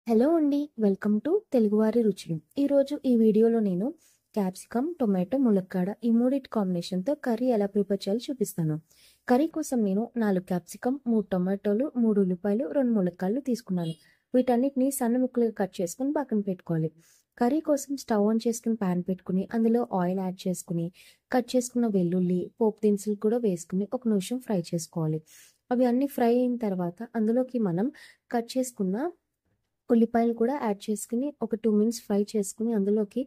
Hello అండి. Welcome to తెలుగువారి రుచులు. ఈరోజు ఈ వీడియోలో నేను క్యాప్సికమ్, టొమాటో, ములక్కాడ ఈ మూడిటి కాంబినేషన్‌తో కర్రీ ఎలా ప్రిపేర్ చేయాలో చూపిస్తాను. కర్రీ కోసం నేను 4 క్యాప్సికమ్, 3 టొమాటోలు, 3 ఉల్లిపాయలు, 2 ములక్కాడలు తీసుకున్నాను. వీటన్నిటిని సన్న ముక్కలుగా కట్ చేసుకొని పక్కన పెట్టుకోవాలి. కర్రీ కోసం స్టవ్ ఆన్ చేసుకొని పాన్ పెట్టుకొని అందులో ఆయిల్ యాడ్ చేసుకొని కట్ చేసుకున్న వెల్లుల్లి, పోపు దినుసులు కూడా వేసుకొని ఒక నిమిషం ఫ్రై చేసుకోవాలి. అవి అన్నీ ఫ్రై అయిన తర్వాత అందులోకి మనం కట్ చేసుకున్న ఉల్లిపాయలు కూడా యాడ్ చేసుకొని ఒక 2 మినిట్స్ ఫ్రై చేసుకొని అందులోకి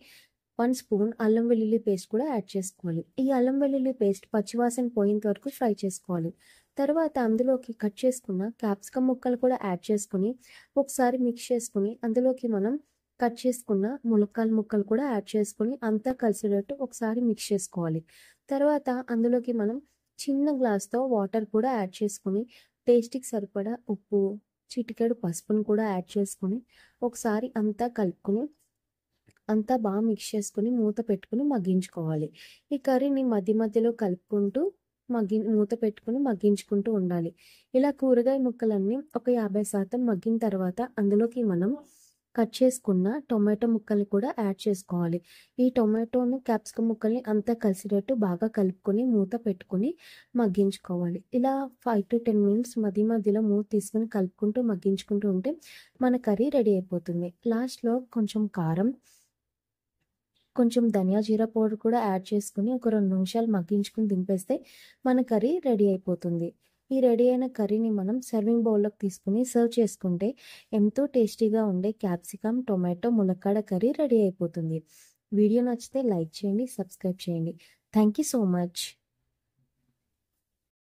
1 స్పూన్ అల్లం వెల్లుల్లి పేస్ట్ కూడా యాడ్ చేసుకోవాలి. ఈ అల్లం వెల్లుల్లి పేస్ట్ పచ్చివాసన పోయేంత వరకు ఫ్రై చేసుకోవాలి. తర్వాత అందులోకి కట్ చేసుకున్న క్యాప్సికమ్ ముక్కలు కూడా యాడ్ చేసుకొని ఒకసారి మిక్స్ చేసుకొని అందులోకి మనం కట్ చేసుకున్న ములక్కాయల ముక్కలు కూడా యాడ్ చేసుకొని అంతా కలిసేటట్టు ఒకసారి మిక్స్ చేసుకోవాలి. తర్వాత అందులోకి మనం చిన్న గ్లాస్‌తో వాటర్ కూడా యాడ్ చేసుకొని టేస్ట్‌కి సరిపడా ఉప్పు, చిటికెడు పసుపును కూడా యాడ్ చేసుకొని ఒకసారి అంతా కలుపుకొని అంతా బాగా మిక్స్ చేసుకొని మూత పెట్టుకొని మగ్గించుకోవాలి. ఈ కర్రీని మధ్య మధ్యలో కలుపుకుంటూ మూత పెట్టుకొని మగ్గించుకుంటూ ఉండాలి. ఇలా కూరగాయ ముక్కలన్నీ ఒక 50% మగ్గిన తర్వాత అందులోకి మనం కట్ చేసుకున్న టొమాటో ముక్కలు కూడా యాడ్ చేసుకోవాలి. ఈ టొమాటోను, క్యాప్సికమ్ ముక్కల్ని అంతా కలిసేటట్టు బాగా కలుపుకొని మూత పెట్టుకొని మగ్గించుకోవాలి. ఇలా 5-10 మినిట్స్ మధ్య మధ్యలో మూత తీసుకొని కలుపుకుంటూ మగ్గించుకుంటూ ఉంటే మన కర్రీ రెడీ అయిపోతుంది. లాస్ట్‌లో కొంచెం కారం, కొంచెం ధనియా జీరా పౌడర్ కూడా యాడ్ చేసుకొని ఒక 2 నిమిషాలు మగ్గించుకొని దింపేస్తే మన కర్రీ రెడీ అయిపోతుంది. ఈ రెడీ అయిన కర్రీని మనం సర్వింగ్ బౌల్‌లోకి తీసుకొని సర్వ్ చేసుకుంటే ఎంతో టేస్టీగా ఉండే క్యాప్సికమ్, టొమాటో, ములక్కాడ కర్రీ రెడీ అయిపోతుంది. వీడియో నచ్చితే లైక్ చేయండి, సబ్స్క్రైబ్ చేయండి. Thank you so much.